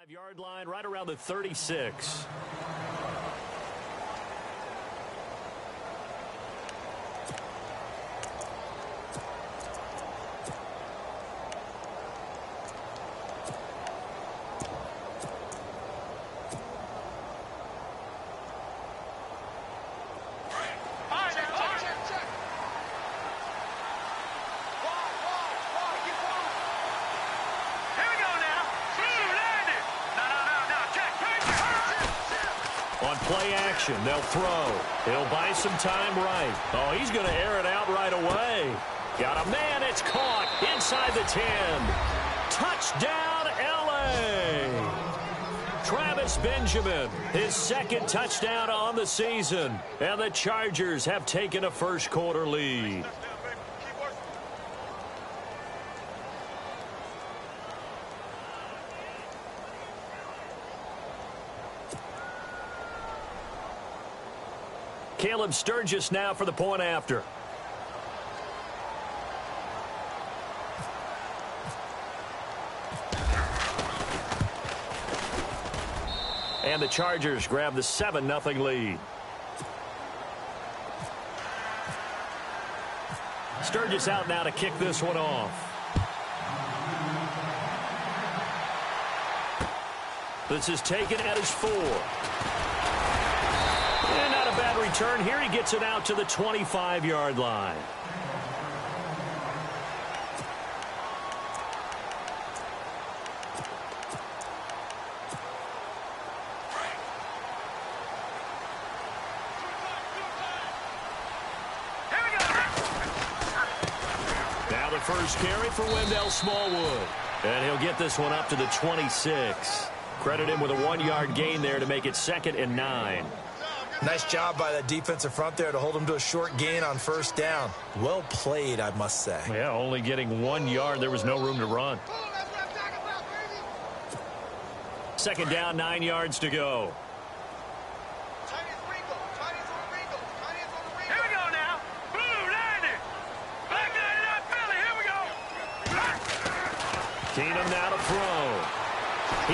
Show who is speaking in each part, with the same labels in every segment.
Speaker 1: 5-yard line, right around the 36. Play action. They'll throw. He'll buy some time right. Oh, he's going to air it out right away. Got a man. It's caught inside the 10. Touchdown, L.A. Travis Benjamin, his second touchdown on the season. And the Chargers have taken a first-quarter lead. Caleb Sturgis now for the point after. And the Chargers grab the 7-0 lead. Sturgis out now to kick this one off. This is taken at his 4. And not a bad return here. He gets it out to the 25-yard line. Now the first carry for Wendell Smallwood. And he'll get this one up to the 26. Credit him with a 1-yard gain there to make it 2nd and 9.
Speaker 2: Nice job by that defensive front there to hold him to a short gain on first down. Well played, I must say.
Speaker 1: Yeah, only getting 1 yard. There was no room to run. 2nd down, 9 yards to go.
Speaker 3: Here we go now. Blue, landing. Back line it up, Philly. Here we go.
Speaker 1: Keenum now to throw.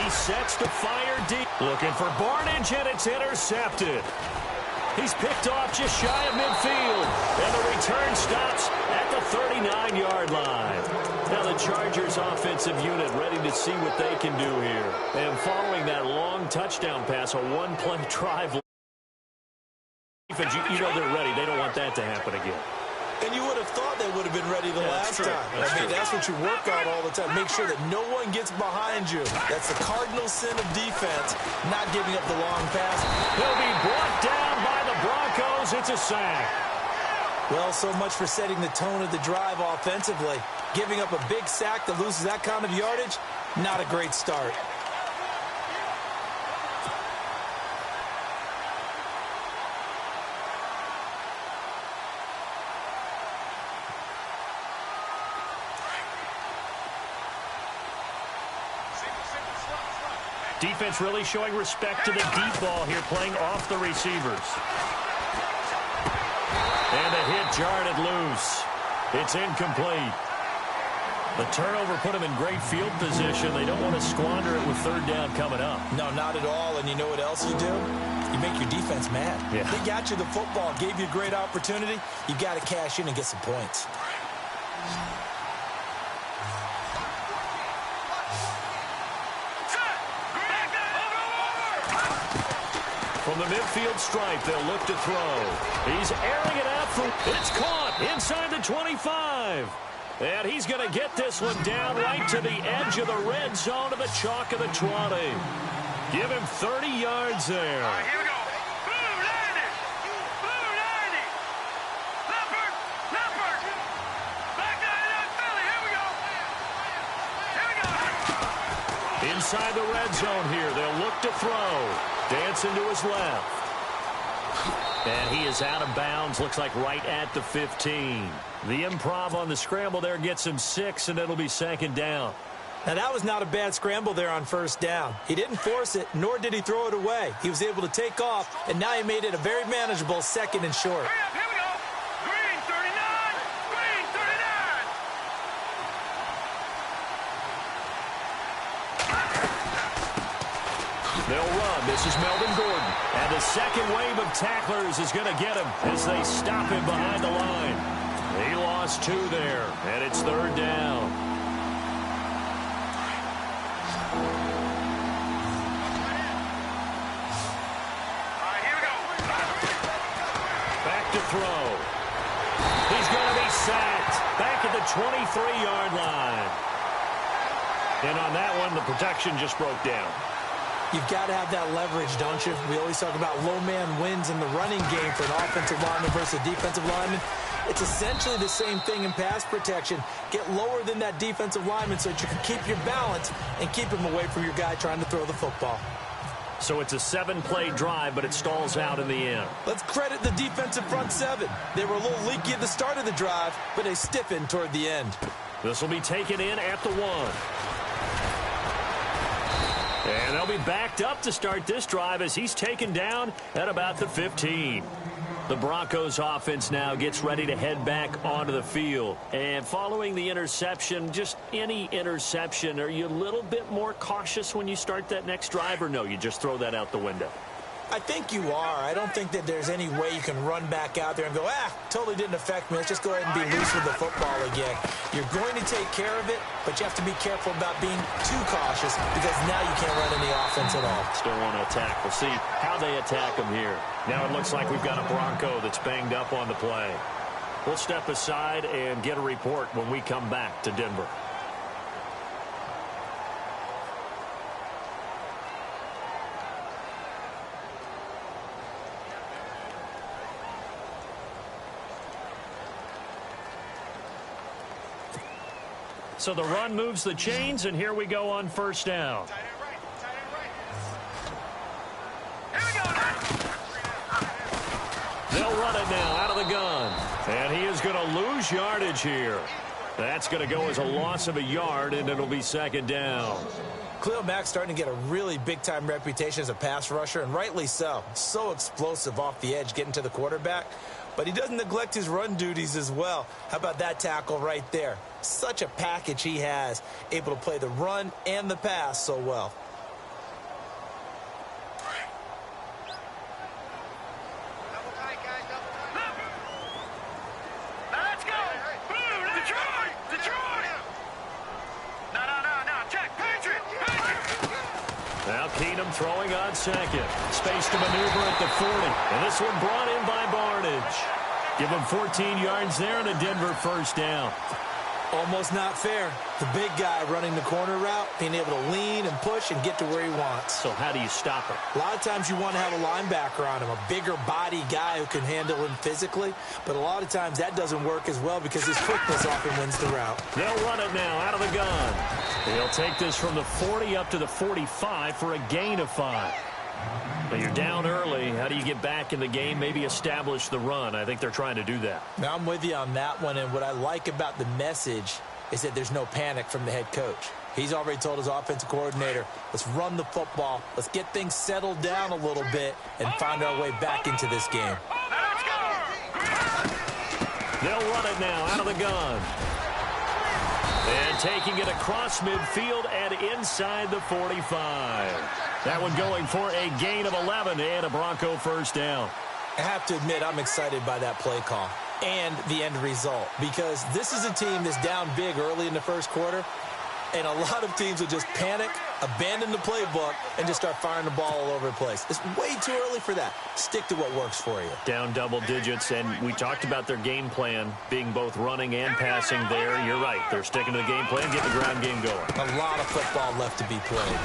Speaker 1: He sets to fire deep. Looking for Barnage, and it's intercepted. He's picked off just shy of midfield. And the return stops at the 39-yard line. Now the Chargers offensive unit ready to see what they can do here. And following that long touchdown pass, a one-play drive. You know they're ready. They don't want that to happen again.
Speaker 2: And you would have thought they would have been ready the last time. That's what you work on all the time. Make sure that no one gets behind you. That's the cardinal sin of defense, not giving up the long pass.
Speaker 1: He'll be brought down by the Broncos. It's a sack.
Speaker 2: Well, so much for setting the tone of the drive offensively. Giving up a big sack that loses that kind of yardage, not a great start.
Speaker 1: Defense really showing respect to the deep ball here, playing off the receivers. And a hit jarred it loose. It's incomplete. The turnover put them in great field position. They don't want to squander it with 3rd down coming up.
Speaker 2: No, not at all. And you know what else you do? You make your defense mad.
Speaker 1: Yeah.
Speaker 2: They got you the football, gave you a great opportunity. You got to cash in and get some points.
Speaker 1: From the midfield stripe, they'll look to throw. He's airing it out for... It's caught inside the 25. And he's going to get this one down right to the edge of the red zone to the chalk of the 20. Give him 30 yards there.
Speaker 3: All right, here we go. Blue, landing. Blue, landing. Leopard, leopard. Back line it up, Philly. Here we go. Here we go.
Speaker 1: Inside the red zone here, they'll look to throw. Dancing to his left. And he is out of bounds, looks like right at the 15. The improv on the scramble there gets him 6, and it'll be 2nd down.
Speaker 2: Now, that was not a bad scramble there on first down. He didn't force it, nor did he throw it away. He was able to take off, and now he made it a very manageable 2nd and short.
Speaker 3: Hurry up, here we go. Green 39. Green 39.
Speaker 1: They'll run. This is Melvin Gordon. And the second wave of tacklers is going to get him as they stop him behind the line. He lost 2 there, and it's 3rd down. Back to throw. He's going to be sacked. Back at the 23-yard line. And on that one, the protection just broke down.
Speaker 2: You've got to have that leverage, don't you? We always talk about low man wins in the running game for an offensive lineman versus a defensive lineman. It's essentially the same thing in pass protection. Get lower than that defensive lineman so that you can keep your balance and keep him away from your guy trying to throw the football.
Speaker 1: So it's a 7-play drive, but it stalls out in the end.
Speaker 2: Let's credit the defensive front 7. They were a little leaky at the start of the drive, but they stiffened toward the end.
Speaker 1: This will be taken in at the 1. And they'll be backed up to start this drive as he's taken down at about the 15. The Broncos offense now gets ready to head back onto the field. And following the interception, just any interception, are you a little bit more cautious when you start that next drive, or no, you just throw that out the window?
Speaker 2: I think you are. I don't think that there's any way you can run back out there and go, totally didn't affect me. Let's just go ahead and be loose with the football again. You're going to take care of it, but you have to be careful about being too cautious because now you can't run any offense at all.
Speaker 1: Still want to attack. We'll see how they attack him here. Now it looks like we've got a Bronco that's banged up on the play. We'll step aside and get a report when we come back to Denver. So the run moves the chains, and here we go on 1st down. They'll run it now out of the gun. And he is going to lose yardage here. That's going to go as a loss of a yard, and it'll be 2nd down.
Speaker 2: Khalil Mack's starting to get a really big-time reputation as a pass rusher, and rightly so. So explosive off the edge getting to the quarterback. But he doesn't neglect his run duties as well. How about that tackle right there? Such a package he has, able to play the run and the pass so well.
Speaker 3: Let's go! Detroit! Detroit! No, check! Patriot!
Speaker 1: Now Keenum throwing on 2nd. Space to maneuver at the 40. And this one brought in by Barnage. Give him 14 yards there and a Denver 1st down.
Speaker 2: Almost not fair. The big guy running the corner route, being able to lean and push and get to where he wants.
Speaker 1: So how do you stop him?
Speaker 2: A lot of times you want to have a linebacker on him, a bigger body guy who can handle him physically. But a lot of times that doesn't work as well because his quickness often wins the route.
Speaker 1: They'll run it now out of the gun. He'll take this from the 40 up to the 45 for a gain of 5. But you're down early. How do you get back in the game, maybe establish the run? I think they're trying to do that.
Speaker 2: Now, I'm with you on that one, and what I like about the message is that there's no panic from the head coach. He's already told his offensive coordinator, let's run the football, let's get things settled down a little bit, and find our way back into this game.
Speaker 1: They'll run it now out of the gun. And taking it across midfield and inside the 45. That one going for a gain of 11 and a Bronco 1st down.
Speaker 2: I have to admit, I'm excited by that play call and the end result because this is a team that's down big early in the 1st quarter, and a lot of teams will just panic, abandon the playbook, and just start firing the ball all over the place. It's way too early for that. Stick to what works for you.
Speaker 1: Down double digits, and we talked about their game plan being both running and passing there. You're right. They're sticking to the game plan, getting the ground game going.
Speaker 2: A lot of football left to be played.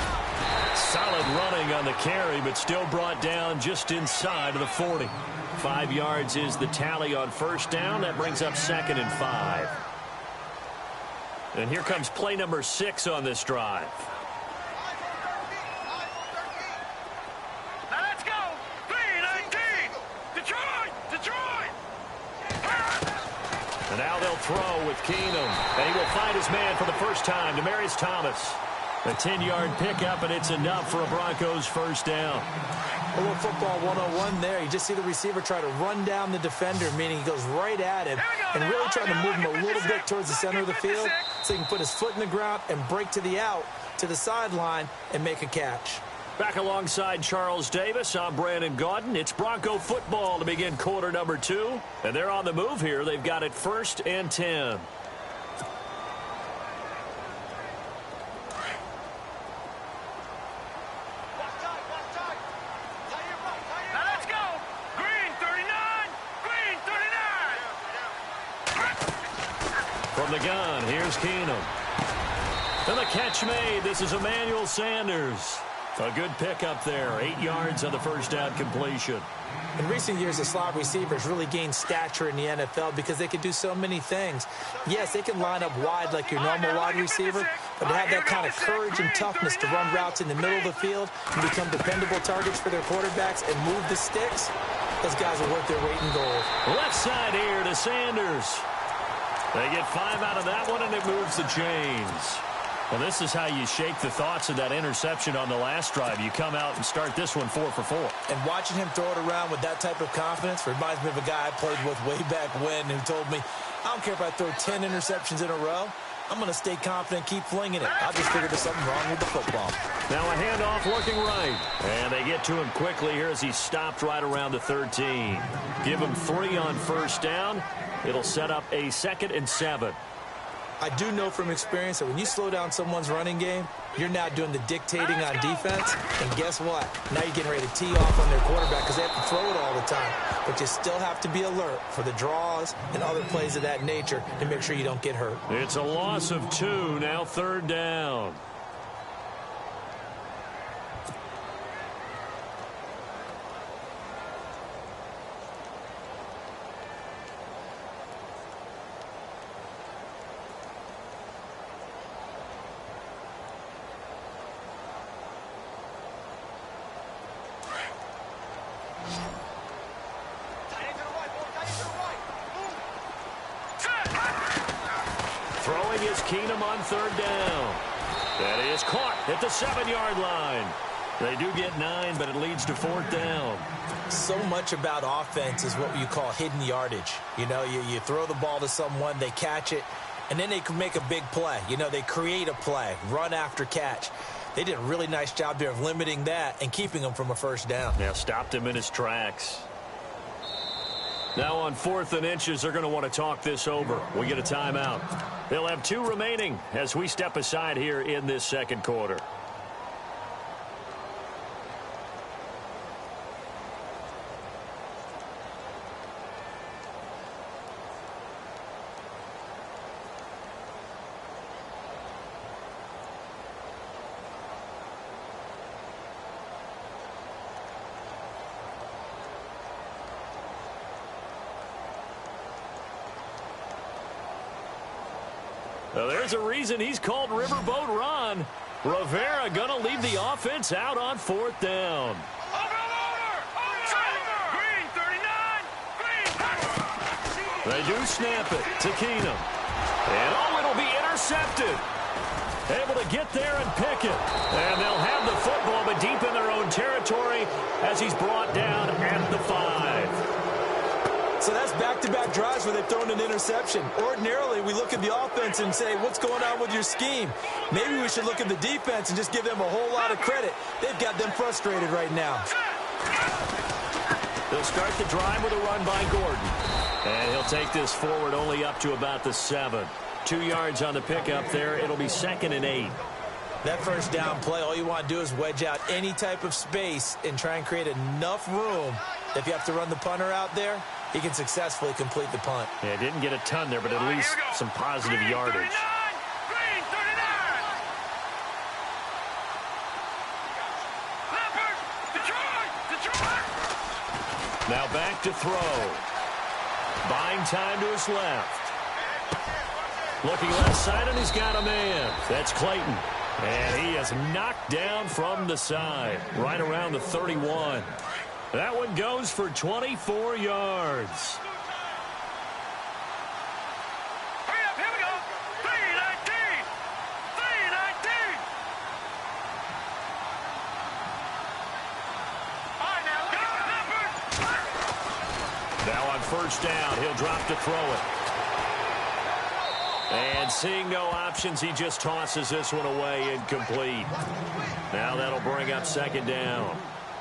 Speaker 1: Solid running on the carry, but still brought down just inside of the 40. 5 yards is the tally on 1st down. That brings up 2nd and 5. And here comes play number 6 on this drive.
Speaker 3: Let's go! 3-19! Detroit!
Speaker 1: And now they'll throw with Keenum. And he will find his man for the first time, Demaryius Thomas. A 10-yard pickup, and it's enough for a Broncos 1st down.
Speaker 2: A little football 101 there. You just see the receiver try to run down the defender, meaning he goes right at him and really trying to move him a little bit towards the center of the field so he can put his foot in the ground and break to the out, to the sideline, and make a catch.
Speaker 1: Back alongside Charles Davis, I'm Brandon Gaudin. It's Bronco football to begin quarter number 2. And they're on the move here. They've got it 1st and 10.
Speaker 3: Now let's go. Green 39. Green 39.
Speaker 1: From the gun, here's Keenum. And the catch made. This is Emmanuel Sanders. A good pickup there. 8 yards on the first down completion.
Speaker 2: In recent years, the slot receivers really gained stature in the NFL because they can do so many things. Yes, they can line up wide like your normal wide receiver, but to have that kind of courage and toughness to run routes in the middle of the field and become dependable targets for their quarterbacks and move the sticks, those guys are worth their weight in gold.
Speaker 1: Left side here to Sanders. They get 5 out of that one, and it moves the chains. Well, this is how you shake the thoughts of that interception on the last drive. You come out and start this one 4 for 4.
Speaker 2: And watching him throw it around with that type of confidence reminds me of a guy I played with way back when who told me, I don't care if I throw 10 interceptions in a row. I'm going to stay confident, keep flinging it. I just figured there's something wrong with the football.
Speaker 1: Now a handoff looking right. And they get to him quickly here as he stopped right around the 13. Give him 3 on first down. It'll set up a 2nd and 7.
Speaker 2: I do know from experience that when you slow down someone's running game, you're now doing the dictating on defense. And guess what? Now you're getting ready to tee off on their quarterback because they have to throw it all the time. But you still have to be alert for the draws and other plays of that nature to make sure you don't get hurt.
Speaker 1: It's a loss of 2, now 3rd down. Throwing is Keenum on 3rd down. That is caught at the 7-yard line. They do get 9, but it leads to 4th down.
Speaker 2: So much about offense is what you call hidden yardage. You know, you throw the ball to someone, they catch it, and then they can make a big play. You know, they create a play, run after catch. They did a really nice job there of limiting that and keeping him from a first down.
Speaker 1: Now stopped him in his tracks. Now on 4th and inches, they're going to want to talk this over. We get a timeout. They'll have 2 remaining as we step aside here in this 2nd quarter. Well, there's a reason he's called Riverboat Ron. Rivera going to leave the offense out on 4th down.
Speaker 3: Green 39. Green.
Speaker 1: They do snap it to Keenum. And oh, it'll be intercepted. Able to get there and pick it. And they'll have the football, but deep in their own territory as he's brought down at the 5.
Speaker 2: So that's back-to-back drives where they've thrown an interception. Ordinarily, we look at the offense and say, what's going on with your scheme? Maybe we should look at the defense and just give them a whole lot of credit. They've got them frustrated right now.
Speaker 1: They'll start the drive with a run by Gordon. And he'll take this forward only up to about the 7. 2 yards on the pickup there. It'll be 2nd and 8.
Speaker 2: That first down play, all you want to do is wedge out any type of space and try and create enough room. If you have to run the punter out there, he can successfully complete the punt.
Speaker 1: Yeah, didn't get a ton there, but at least some positive yardage.
Speaker 3: Green 39. Leopard. Detroit.
Speaker 1: Now back to throw. Buying time to his left. Looking left side, and he's got a man. That's Clayton. And he is knocked down from the side, right around the 31. That one goes for 24 yards.
Speaker 3: Hurry up, here we go. 319. 319. All right, now, go, Leopard.
Speaker 1: Now on first down, he'll drop to throw it. And seeing no options, he just tosses this one away incomplete. Now that'll bring up second down.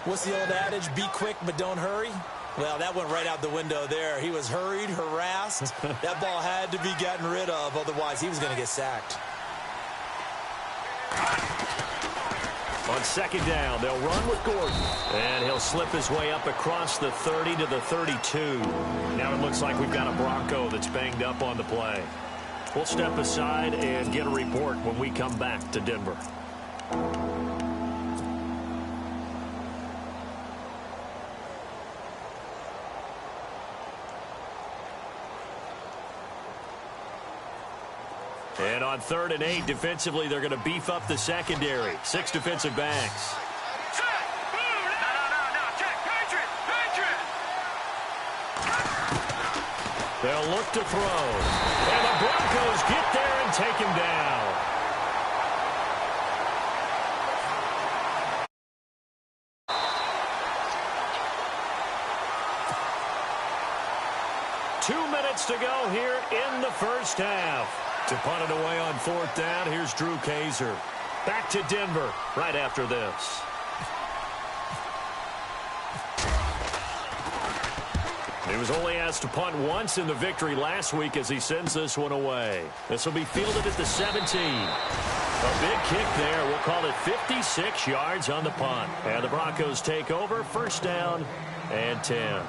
Speaker 2: What's the old adage? Be quick, but don't hurry. Well, that went right out the window there. He was hurried, harassed. That ball had to be gotten rid of, otherwise he was going to get sacked.
Speaker 1: On second down, they'll run with Gordon. And he'll slip his way up across the 30 to the 32. Now it looks like we've got a Bronco that's banged up on the play. We'll step aside and get a report when we come back to Denver. And on 3rd and 8, defensively, they're going to beef up the secondary. 6 defensive backs. They'll look to throw. And the Broncos get there and take him down. Two minutes to go here in the first half. To punt it away on 4th down, here's Drew Kaiser. Back to Denver right after this. He was only asked to punt once in the victory last week as he sends this one away. This will be fielded at the 17. A big kick there. We'll call it 56 yards on the punt. And the Broncos take over. 1st down and 10.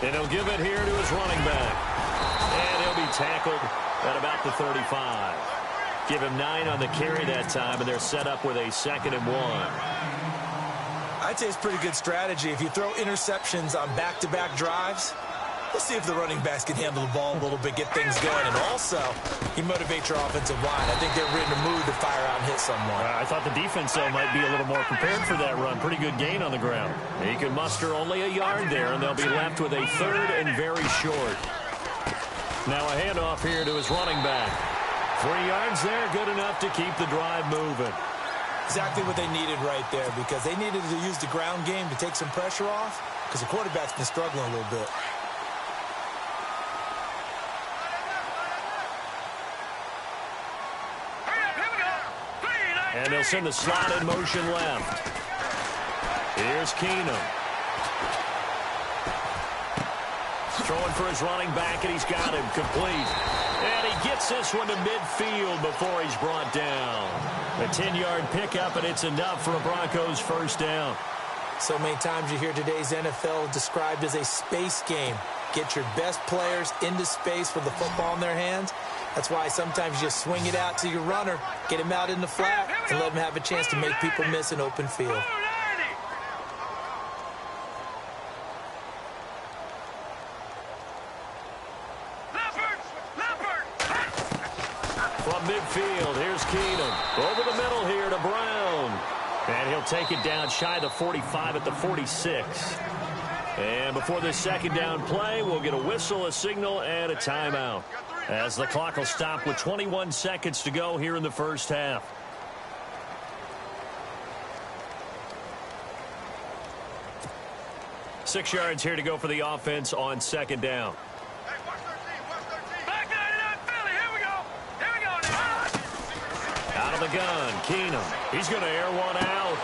Speaker 1: And he'll give it here to his running back. And he'll be tackled at about the 35. Give him 9 on the carry that time, and they're set up with a 2nd and 1.
Speaker 2: I'd say it's pretty good strategy. If you throw interceptions on back-to-back drives, we'll see if the running backs can handle the ball a little bit, get things going. And also, you motivate your offensive line. I think they're in the mood to fire out and hit someone.
Speaker 1: I thought the defense, though, might be a little more prepared for that run. Pretty good gain on the ground. He can muster only a yard there, and they'll be left with a 3rd and very short. Now a handoff here to his running back. 3 yards there, good enough to keep the drive moving.
Speaker 2: Exactly what they needed right there, because they needed to use the ground game to take some pressure off, because the quarterback's been struggling a little bit.
Speaker 1: And they'll send the slot in motion left. Here's Keenum. Throwing for his running back, and he's got him complete. And he gets this one to midfield before he's brought down. A 10-yard pickup, and it's enough for a Broncos 1st down.
Speaker 2: So many times you hear today's NFL described as a space game. Get your best players into space with the football in their hands. That's why sometimes you just swing it out to your runner, get him out in the flat, and let him have a chance to make people miss an open field.
Speaker 1: From midfield, here's Keenum. Over the middle here to Brown. And he'll take it down shy of the 45 at the 46. And before this 2nd down play, we'll get a whistle, a signal, and a timeout, as the clock will stop with 21 seconds to go here in the first half. Six yards here to go for the offense on 2nd down.
Speaker 3: Hey, watch their team. Back 99 Philly. Here we go. Here we go now.
Speaker 1: Out of the gun, Keenum. He's going to air one out.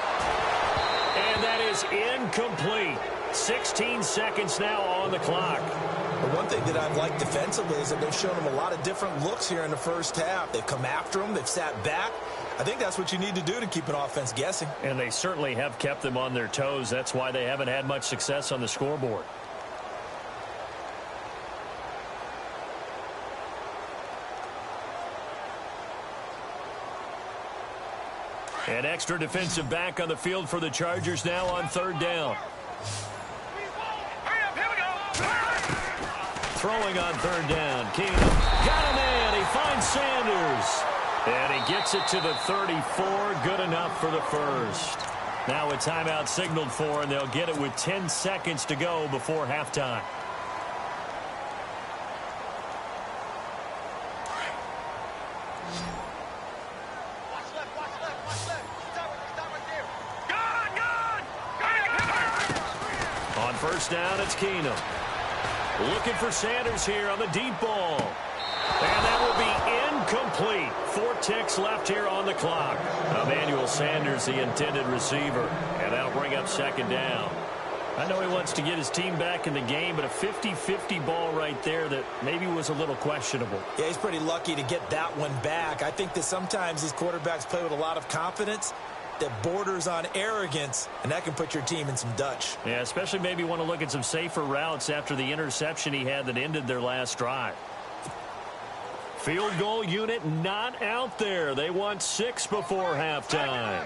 Speaker 1: And that is incomplete. 16 seconds now on the clock.
Speaker 2: The one thing that I've liked defensively is that they've shown them a lot of different looks here in the first half. They've come after them. They've sat back. I think that's what you need to do to keep an offense guessing.
Speaker 1: And they certainly have kept them on their toes. That's why they haven't had much success on the scoreboard. An extra defensive back on the field for the Chargers now on 3rd down. Throwing on 3rd down. Keenum got a man. He finds Sanders. And he gets it to the 34. Good enough for the 1st. Now a timeout signaled for, and they'll get it with 10 seconds to go before halftime.
Speaker 3: Watch left. Stop right there.
Speaker 1: first down, it's Keenum. Looking for Sanders here on the deep ball. And that will be incomplete. 4 ticks left here on the clock. Emmanuel Sanders, the intended receiver. And that'll bring up second down. I know he wants to get his team back in the game, but a 50-50 ball right there that maybe was a little questionable.
Speaker 2: Yeah, he's pretty lucky to get that one back. I think that sometimes these quarterbacks play with a lot of confidence that borders on arrogance, and that can put your team in some Dutch.
Speaker 1: Yeah, especially maybe want to look at some safer routes after the interception he had that ended their last drive. Field goal unit not out there. They want 6 before halftime.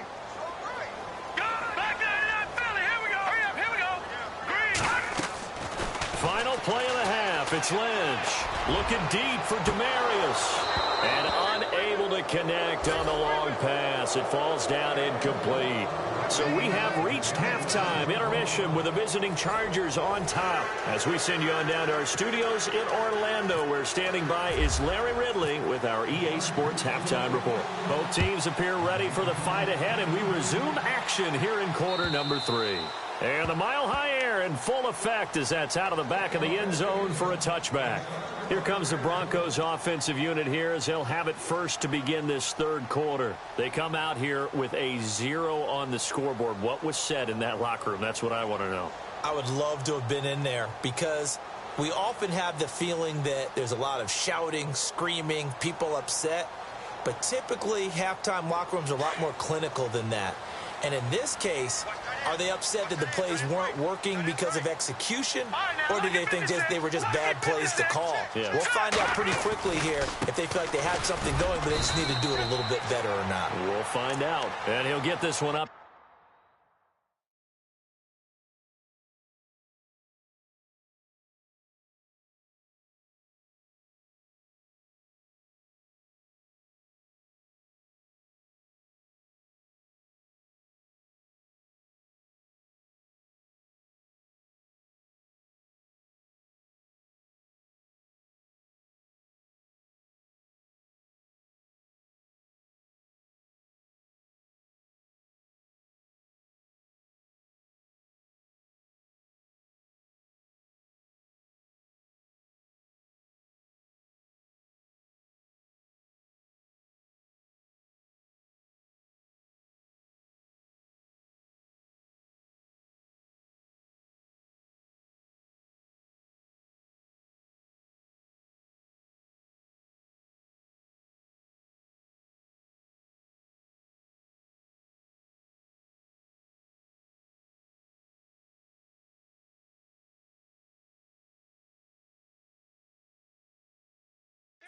Speaker 1: Final play of the half. It's Lynch looking deep for Demarius. And unable to connect on the long pass. It falls down incomplete. So we have reached halftime intermission with the visiting Chargers on top. As we send you on down to our studios in Orlando, where standing by is Larry Ridley with our EA Sports Halftime Report. Both teams appear ready for the fight ahead, and we resume action here in quarter number 3. And the mile-high air in full effect as that's out of the back of the end zone for a touchback. Here comes the Broncos offensive unit here as they'll have it first to begin this third quarter. They come out here with a 0 on the scoreboard. What was said in that locker room? That's what I want to know.
Speaker 2: I would love to have been in there because we often have the feeling that there's a lot of shouting, screaming, people upset. But typically, halftime locker rooms are a lot more clinical than that. And in this case, are they upset that the plays weren't working because of execution, or do they think they were just bad plays to call?
Speaker 1: Yeah.
Speaker 2: We'll find out pretty quickly here if they feel like they had something going, but they just need to do it a little bit better or not.
Speaker 1: We'll find out. And he'll get this one up.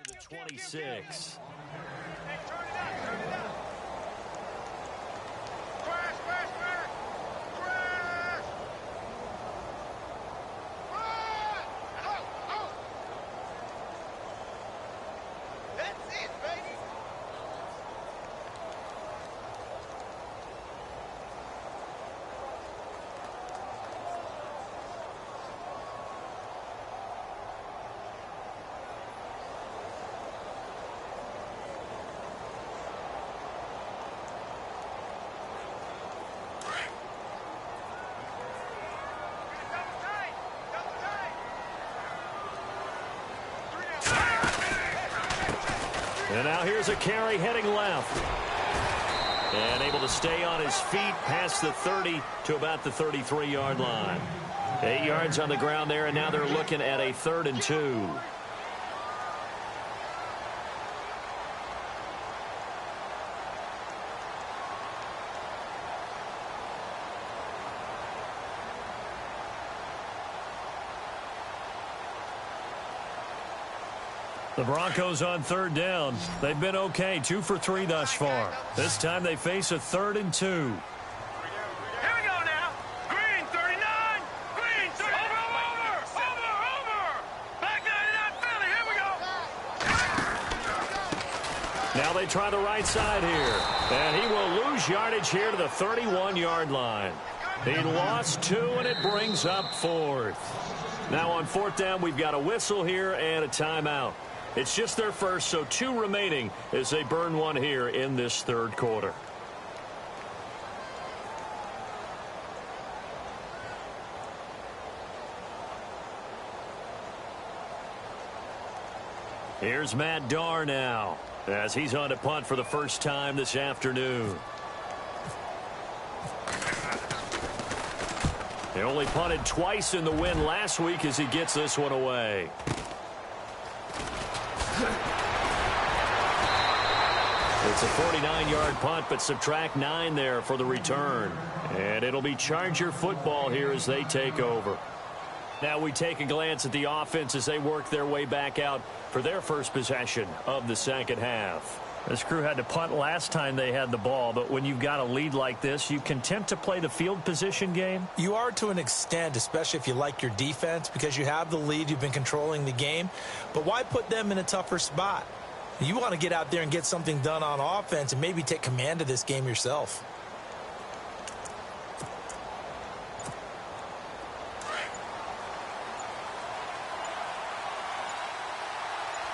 Speaker 1: To the 26. And now here's a carry heading left. And able to stay on his feet past the 30 to about the 33-yard line. 8 yards on the ground there, and now they're looking at a 3rd and 2. The Broncos on 3rd down. They've been okay, 2 for 3 thus far. This time they face a 3rd and 2.
Speaker 3: Here we go now. Green 39. Green 30. Over. Back 99 Philly. Here we go.
Speaker 1: Now they try the right side here. And he will lose yardage here to the 31-yard line. He lost 2, and it brings up 4th. Now on 4th down, we've got a whistle here and a timeout. It's just their first, so 2 remaining as they burn 1 here in this 3rd quarter. Here's Matt Darr now, as he's on to punt for the first time this afternoon. He only punted twice in the win last week as he gets this one away. It's a 49-yard punt, but subtract 9 there for the return. And it'll be Charger football here as they take over. Now we take a glance at the offense as they work their way back out for their first possession of the second half. This crew had to punt last time they had the ball, but when you've got a lead like this, you content to play the field position game?
Speaker 2: You are to an extent, especially if you like your defense, because you have the lead, you've been controlling the game. But why put them in a tougher spot? You want to get out there and get something done on offense and maybe take command of this game yourself.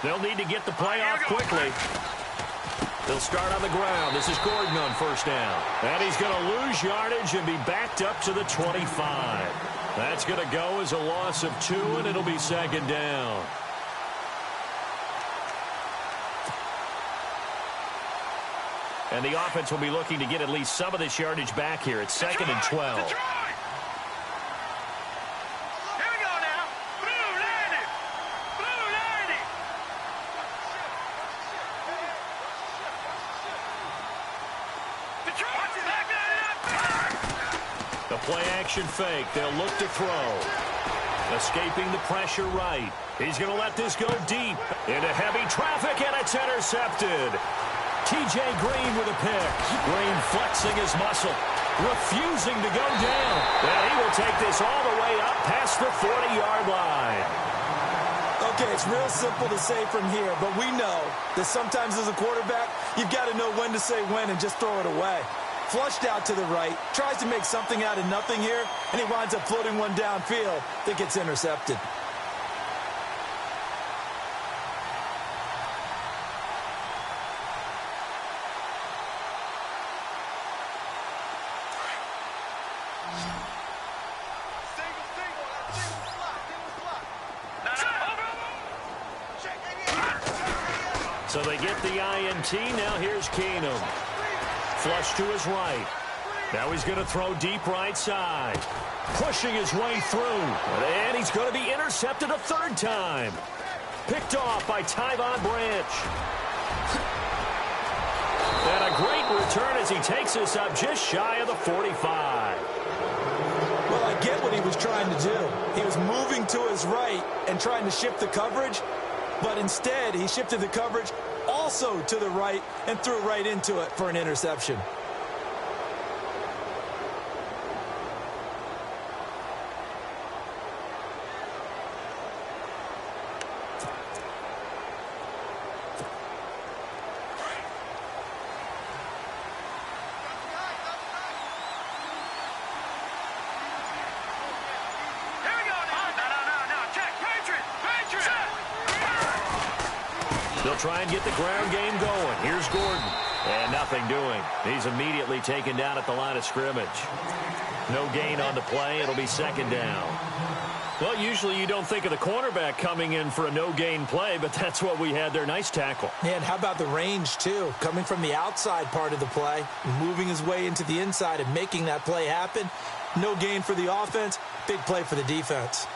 Speaker 1: They'll need to get the play off quickly. They'll start on the ground. This is Gordon on first down. And he's going to lose yardage and be backed up to the 25. That's going to go as a loss of 2, and it'll be second down. And the offense will be looking to get at least some of this yardage back here. It's second and 12.
Speaker 3: Here we go now. Blue 90. Blue 90. Detroit, back 99.
Speaker 1: The play action fake. They'll look to throw. Escaping the pressure right. He's going to let this go deep into heavy traffic, and it's intercepted. T.J. Green with a pick. Green flexing his muscle, refusing to go down. And he will take this all the way up past the 40-yard line.
Speaker 2: Okay, it's real simple to say from here, but we know that sometimes as a quarterback, you've got to know when to say when and just throw it away. Flushed out to the right, tries to make something out of nothing here, and he winds up floating one downfield that gets intercepted.
Speaker 1: So they get the INT. Now here's Keenum. Flush to his right. Now he's going to throw deep right side. Pushing his way through. And he's going to be intercepted a third time. Picked off by Tyvon Branch. And a great return as he takes this up just shy of the 45.
Speaker 2: Well, I get what he was trying to do. He was moving to his right and trying to shift the coverage, but instead he shifted the coverage also to the right and threw right into it for an interception.
Speaker 1: They'll try and get the ground game going. Here's Gordon. And nothing doing. He's immediately taken down at the line of scrimmage. No gain on the play. It'll be second down. Well, usually you don't think of the cornerback coming in for a no-gain play, but that's what we had there. Nice tackle.
Speaker 2: And how about the range, too? Coming from the outside part of the play, moving his way into the inside and making that play happen. No gain for the offense. Big play for the defense.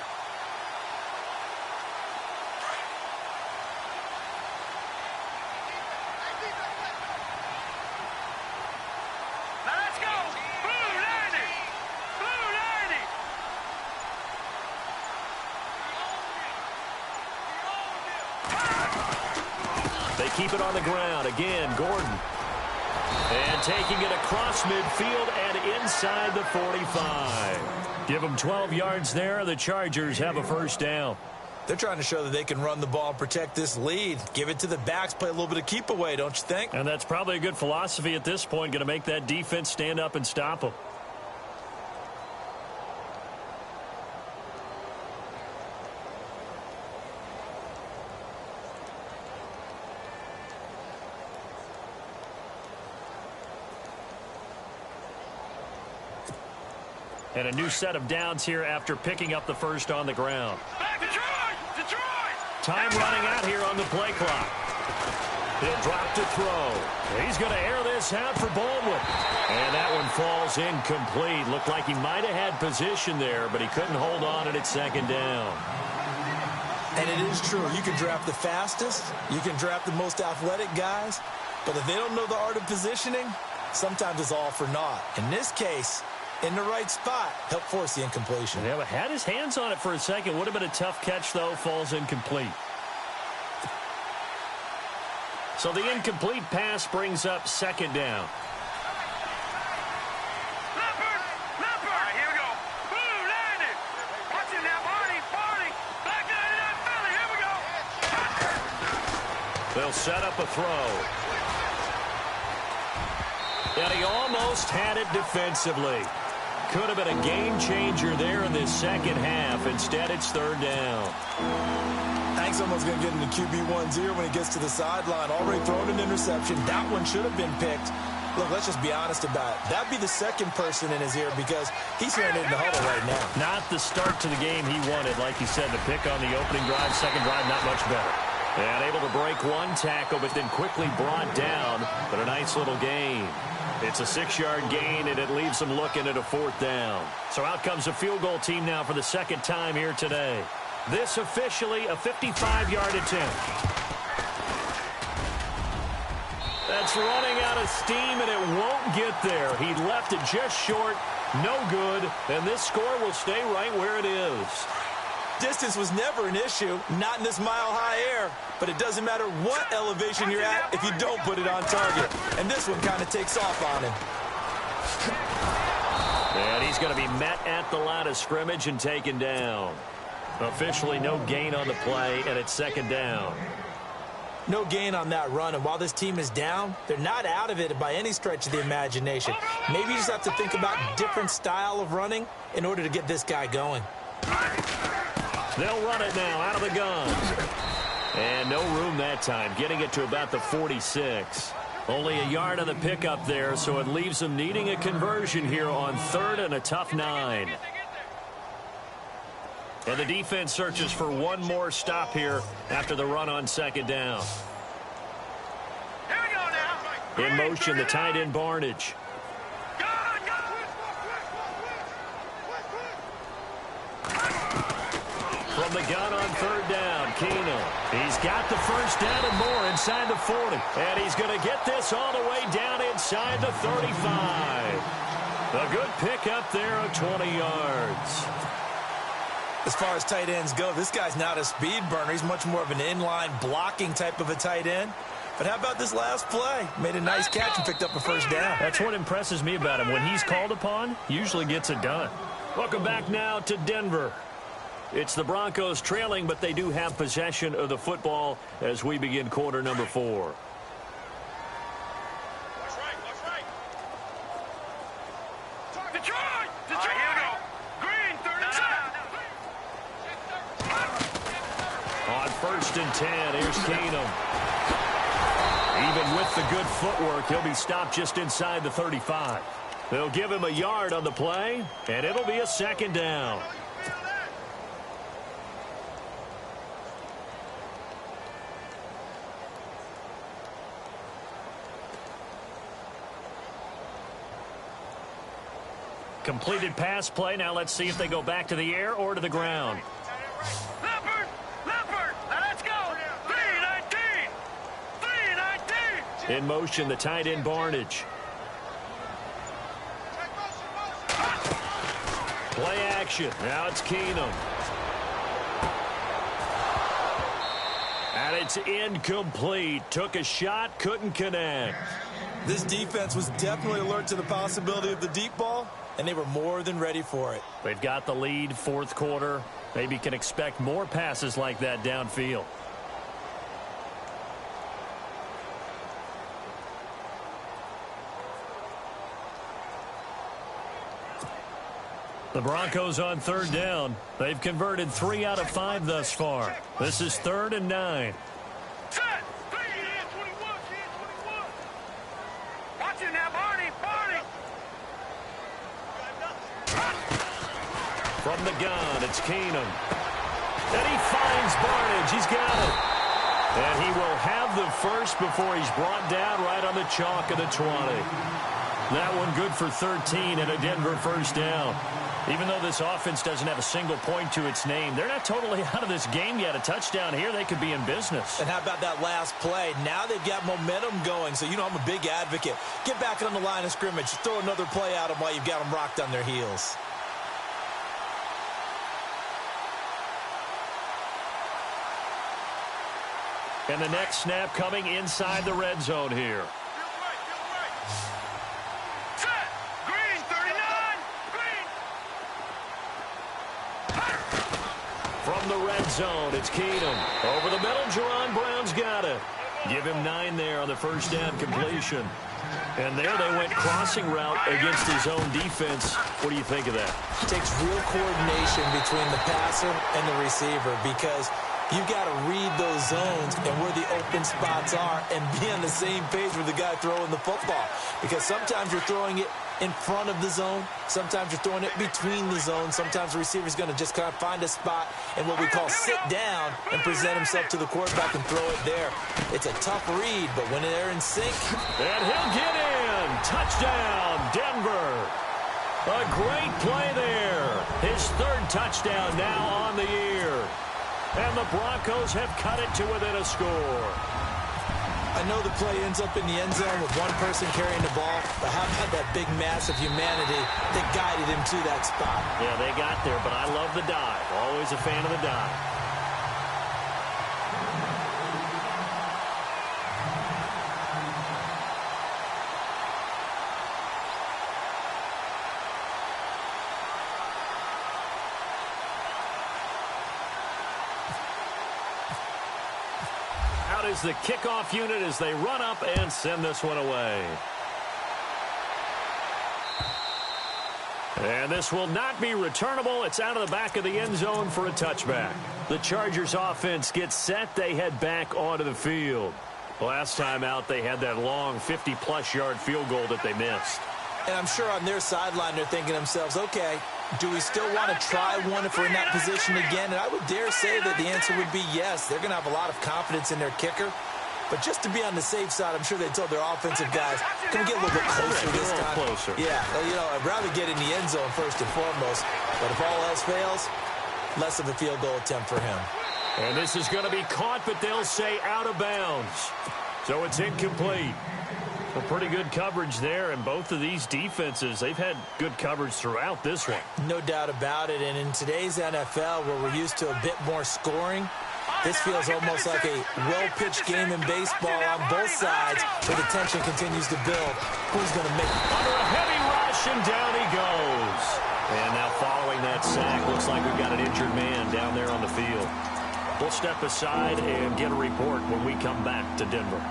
Speaker 1: Keep it on the ground. Again, Gordon. And taking it across midfield and inside the 45. Give them 12 yards there. The Chargers have a first down.
Speaker 2: They're trying to show that they can run the ball and protect this lead. Give it to the backs, play a little bit of keep away, don't you think?
Speaker 1: And that's probably a good philosophy at this point. Going to make that defense stand up and stop them. And a new set of downs here after picking up the first on the ground.
Speaker 3: Back Detroit! Detroit!
Speaker 1: Time running out here on the play clock. He'll drop to throw. He's going to air this out for Baldwin. And that one falls incomplete. Looked like he might have had position there, but he couldn't hold on at second down.
Speaker 2: And it is true. You can draft the fastest. You can draft the most athletic guys. But if they don't know the art of positioning, sometimes it's all for naught. In this case, in the right spot, help force the incompletion.
Speaker 1: Yeah, but had his hands on it for a second. Would have been a tough catch, though. Falls incomplete. So the incomplete pass brings up second down.
Speaker 3: Leopard! Leopard! All right, here we go. Blue landed. Watch it now, Barney. Barney. Back line it up, Philly. Here we go.
Speaker 1: They'll set up a throw. And he almost had it defensively. Could have been a game changer there in this second half. Instead, it's third down.
Speaker 2: Hank's almost going to get into QB1's ear when he gets to the sideline. Already thrown an interception. That one should have been picked. Look, let's just be honest about it. That'd be the second person in his ear because he's hearing it in the huddle right now.
Speaker 1: Not the start to the game he wanted. Like you said, the pick on the opening drive, second drive, not much better. And able to break one tackle, but then quickly brought down. But a nice little gain. It's a 6-yard gain, and it leaves them looking at a fourth down. So out comes a field goal team now for the second time here today. This officially a 55-yard attempt. That's running out of steam, and it won't get there. He left it just short, no good, and this score will stay right where it is.
Speaker 2: Distance was never an issue, not in this mile-high air, but it doesn't matter what elevation you're at if you don't put it on target. And this one kind of takes off on him.
Speaker 1: And he's going to be met at the line of scrimmage and taken down. Officially no gain on the play, and it's second down.
Speaker 2: No gain on that run, and while this team is down, they're not out of it by any stretch of the imagination. Maybe you just have to think about different style of running in order to get this guy going.
Speaker 1: They'll run it now out of the gun. And no room that time, getting it to about the 46. Only a yard on the pickup there, so it leaves them needing a conversion here on third and a tough 9. And the defense searches for one more stop here after the run on second down.
Speaker 3: Here we go now.
Speaker 1: In motion, the tight end Barnage. From the gun on third down, Keenum. He's got the first down and more inside the 40. And he's going to get this all the way down inside the 35. A good pickup there of 20 yards.
Speaker 2: As far as tight ends go, this guy's not a speed burner. He's much more of an inline blocking type of a tight end. But how about this last play? Made a nice catch and picked up a first down.
Speaker 1: That's what impresses me about him. When he's called upon, usually gets it done. Welcome back now to Denver. It's the Broncos trailing, but they do have possession of the football as we begin quarter number 4.
Speaker 3: That's right. Detroit! Detroit! Here we go. Green, 37.
Speaker 1: On first and 10, here's Keenum. Even with the good footwork, he'll be stopped just inside the 35. They'll give him a yard on the play, and it'll be a second down. Completed pass play. Now let's see if they go back to the air or to the ground.
Speaker 3: Leopard! Leopard! Now let's go! 3-19! 3-19!
Speaker 1: In motion, the tight end Barnage. Play action. Now it's Keenum. And it's incomplete. Took a shot, couldn't connect.
Speaker 2: This defense was definitely alert to the possibility of the deep ball, and they were more than ready for it.
Speaker 1: They've got the lead, fourth quarter. Maybe can expect more passes like that downfield. The Broncos on third down. They've converted 3 out of 5 thus far. This is 3rd and 9.
Speaker 3: Set! 21! Watch it now, Barney! Barney!
Speaker 1: From the gun, it's Keenum. And he finds Barnage. He's got it. And he will have the first before he's brought down right on the chalk of the 20. That one good for 13 and a Denver first down. Even though this offense doesn't have a single point to its name, they're not totally out of this game yet. A touchdown here, they could be in business.
Speaker 2: And how about that last play? Now they've got momentum going, so you know I'm a big advocate. Get back on the line of scrimmage. Throw another play at them while you've got them rocked on their heels.
Speaker 1: And the next snap coming inside the red zone here. From the red zone, it's Keenum. Over the middle, Jerron Brown's got it. Give him 9 there on the first down completion. And there they went crossing route against his own defense. What do you think of that?
Speaker 2: It takes real coordination between the passer and the receiver because you've got to read those zones and where the open spots are and be on the same page with the guy throwing the football. Because sometimes you're throwing it in front of the zone. Sometimes you're throwing it between the zones. Sometimes the receiver's going to just kind of find a spot and what we call sit down and present himself to the quarterback and throw it there. It's a tough read, but when they're in sync.
Speaker 1: And he'll get in. Touchdown, Denver. A great play there. His 3rd touchdown now on the year. And the Broncos have cut it to within a score.
Speaker 2: I know the play ends up in the end zone with one person carrying the ball, but how about that big mass of humanity that guided him to that spot?
Speaker 1: Yeah, they got there, but I love the dive. Always a fan of the dive. Is the kickoff unit as they run up and send this one away. And this will not be returnable. It's out of the back of the end zone for a touchback. The Chargers offense gets set. They head back onto the field. Last time out, they had that long 50-plus yard field goal that they missed.
Speaker 2: And I'm sure on their sideline they're thinking to themselves, okay, do we still want to try one if we're in that position again? And I would dare say that the answer would be yes. They're going to have a lot of confidence in their kicker. But just to be on the safe side, I'm sure they told their offensive guys, can we get a little bit closer this time?
Speaker 1: Closer.
Speaker 2: Yeah, well, you know, I'd rather get in the end zone first and foremost. But if all else fails, less of a field goal attempt for him.
Speaker 1: And this is going to be caught, but they'll say out of bounds. So it's incomplete. Well, pretty good coverage there, and both of these defenses, they've had good coverage throughout this one.
Speaker 2: No doubt about it, and in today's NFL, where we're used to a bit more scoring, this feels almost like a well-pitched game in baseball on both sides, where the tension continues to build. Who's going to make it?
Speaker 1: Under a heavy rush, and down he goes. And now following that sack, looks like we've got an injured man down there on the field. We'll step aside and get a report when we come back to Denver.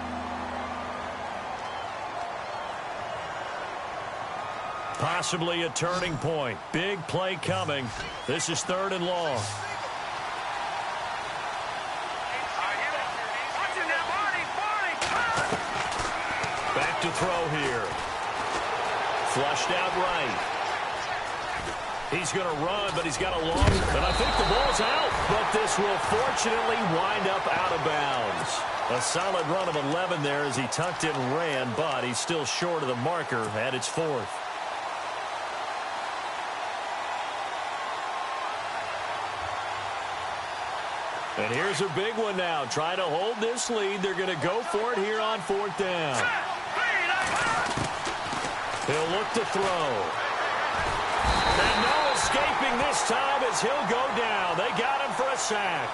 Speaker 1: Possibly a turning point. Big play coming. This is 3rd and long. Back to throw here. Flushed out right. He's going to run, but he's got a long, and I think the ball's out. But this will fortunately wind up out of bounds. A solid run of 11 there as he tucked it and ran, but he's still short of the marker at its 4th. And here's a big one now. Trying to hold this lead. They're going to go for it here on 4th down. He'll look to throw. And no escaping this time as he'll go down. They got him for a sack.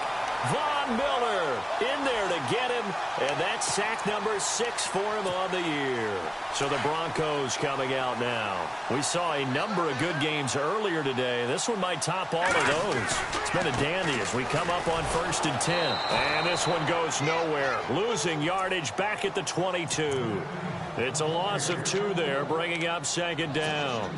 Speaker 1: Von Miller in there to get him, and that's sack number 6 for him on the year. So the Broncos coming out now. We saw a number of good games earlier today. This one might top all of those. It's been a dandy as we come up on 1st and 10. And this one goes nowhere. Losing yardage back at the 22. It's a loss of 2 there, bringing up 2nd down.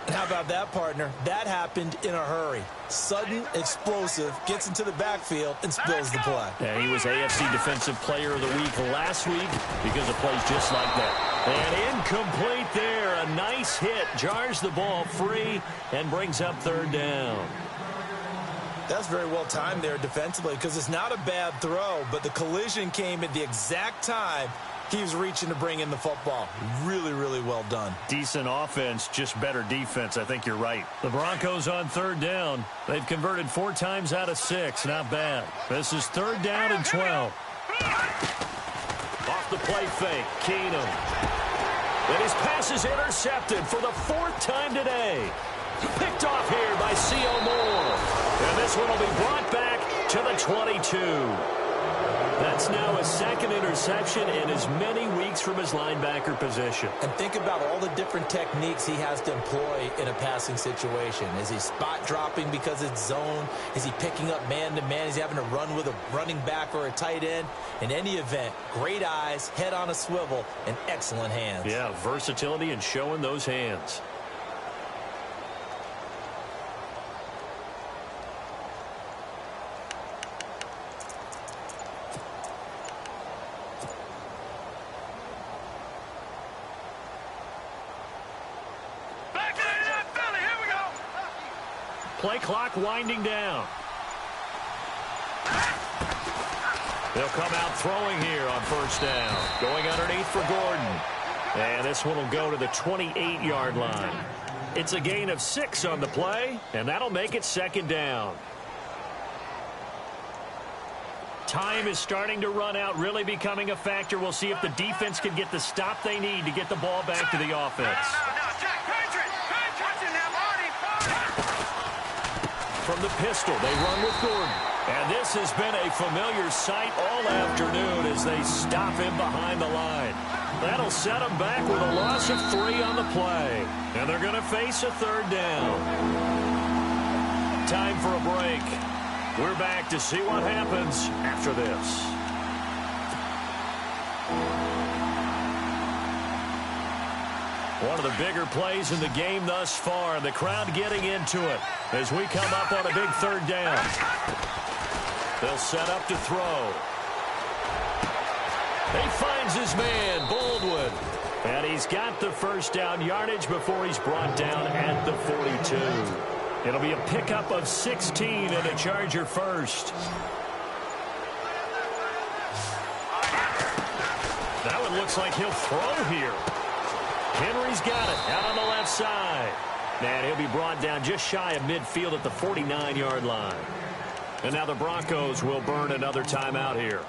Speaker 2: How about that, partner? That happened in a hurry. Sudden, explosive, gets into the backfield, and spills the play.
Speaker 1: And he was AFC Defensive Player of the Week last week because of plays just like that. And incomplete there. A nice hit. Jars the ball free and brings up 3rd down.
Speaker 2: That's very well timed there defensively because it's not a bad throw, but the collision came at the exact time he was reaching to bring in the football. Really, really well done.
Speaker 1: Decent offense, just better defense. I think you're right. The Broncos on third down. They've converted 4 times out of 6. Not bad. This is 3rd down and 12. Off the play fake, Keenum. And his pass is intercepted for the 4th time today. Picked off here by C.O. Moore. And this one will be brought back to the 22. That's now his 2nd interception in as many weeks from his linebacker position.
Speaker 2: And think about all the different techniques he has to employ in a passing situation. Is he spot dropping because it's zone? Is he picking up man-to-man? Is he having to run with a running back or a tight end? In any event, great eyes, head on a swivel, and excellent hands.
Speaker 1: Yeah, versatility and showing those hands. Play clock winding down. They'll come out throwing here on 1st down. Going underneath for Gordon. And this one will go to the 28-yard line. It's a gain of 6 on the play, and that'll make it 2nd down. Time is starting to run out, really becoming a factor. We'll see if the defense can get the stop they need to get the ball back to the offense. From the pistol, they run with Gordon. And this has been a familiar sight all afternoon as they stop him behind the line. That'll set him back with a loss of 3 on the play. And they're going to face a 3rd down. Time for a break. We're back to see what happens after this. One of the bigger plays in the game thus far. The crowd getting into it as we come up on a big 3rd down. They'll set up to throw. He finds his man, Baldwin. And he's got the 1st down yardage before he's brought down at the 42. It'll be a pickup of 16 and a Charger first. That one looks like he'll throw here. Henry's got it out on the left side. And he'll be brought down just shy of midfield at the 49-yard line. And now the Broncos will burn another timeout here.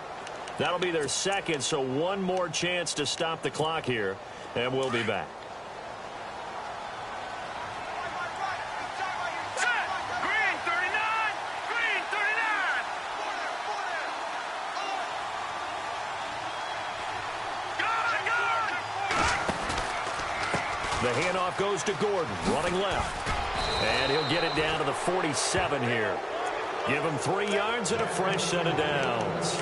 Speaker 1: That'll be their 2nd, so one more chance to stop the clock here, and we'll be back. The handoff goes to Gordon, running left. And he'll get it down to the 47 here. Give him 3 yards and a fresh set of downs.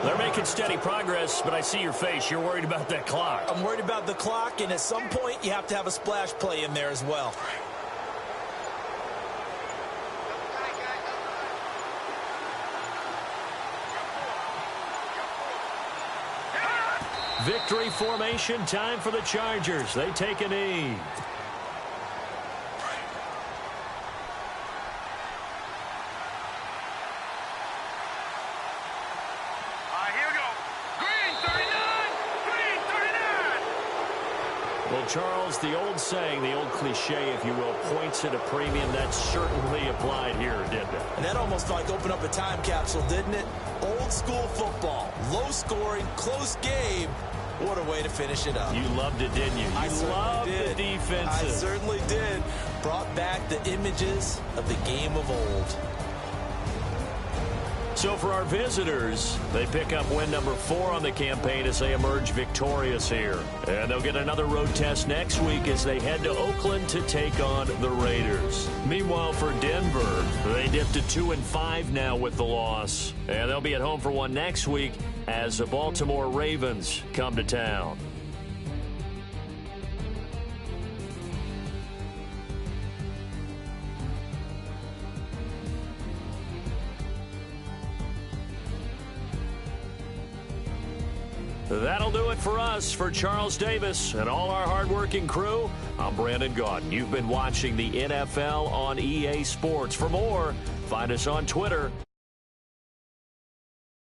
Speaker 1: They're making steady progress, but I see your face. You're worried about that clock.
Speaker 2: I'm worried about the clock, and at some point you have to have a splash play in there as well.
Speaker 1: Victory formation time for the Chargers. They take a knee.
Speaker 3: Here we go. Green 39. Green 39.
Speaker 1: Well, Charles, the old saying, the old cliche, if you will, points at a premium. That certainly applied here, didn't it?
Speaker 2: And that almost like opened up a time capsule, didn't it? Old school football. Low scoring, close game. What a way to finish it up.
Speaker 1: You loved it, didn't you? You loved the defenses.
Speaker 2: I certainly did. Brought back the images of the game of old.
Speaker 1: So for our visitors, they pick up win number 4 on the campaign as they emerge victorious here. And they'll get another road test next week as they head to Oakland to take on the Raiders. Meanwhile, for Denver, they dipped to 2-5 now with the loss. And they'll be at home for one next week as the Baltimore Ravens come to town. That'll do it for us. For Charles Davis and all our hardworking crew, I'm Brandon Gaudin. You've been watching the NFL on EA Sports. For more, Find us on Twitter